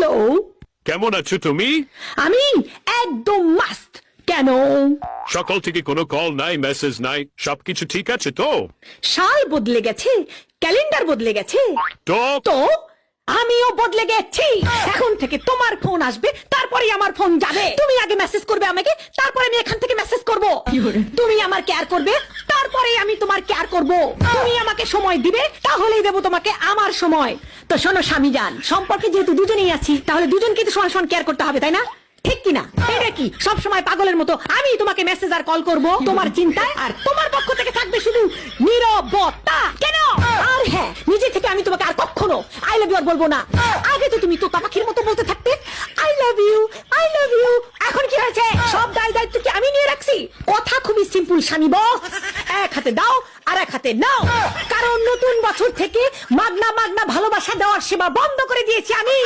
Hello, কেমন আছো তুমি? আমি একদম মাস্ত। কেন? সকাল থেকে কোনো কল নাই, মেসেজ নাই, সবকিছু ঠিক আছে তো? সাল বদলে গেছে, ক্যালেন্ডার বদলে গেছে, তো তো আমিও বদলে গেছি। এখন থেকে তোমার ফোন আসবে, তারপরে আমার ফোন যাবে। তুমি আগে মেসেজ করবে আমাকে, তারপরে আমি এখান থেকে মেসেজ করব। তুমি আমার কেয়ার করবে, তারপরে আমি তোমার কেয়ার করব। তুমি আমাকে সময় দিবে, তাহলেই দেব তোমাকে আমার সময়। তো শোনো স্বামী জান, সম্পর্কে যেহেতু দুজনেই আছি, তাহলে দুজনকে তো সমান সমান কেয়ার করতে হবে, তাই না? ঠিক কিনা? এটা কি সব সময় পাগলের মতো আমি তোমাকে মেসেজ আর কল করব তোমার চিন্তায়, আর তোমার পক্ষ থেকে থাকবে শুধু নীরবতা? কেন? আর হ্যাঁ, নিজে থেকে আমি তোমাকে আর কখনো আই লাভ ইউ আর বলবো না। আগে তো তুমি তোতা পাখির মতো বলতে থাকতে I love you, I love you. এখন কি হয়েছে? সব দায়িত্ব কি আমি নিয়ে রাখছি? কথা খুবই সিম্পল স্বামী বস, এক হাতে দাও আর এক হাতে নাও। কারণ নতুন বছর থেকে মাগনা মাগনা ভালোবাসা দেওয়ার সেবা বন্ধ করে দিয়েছি আমি।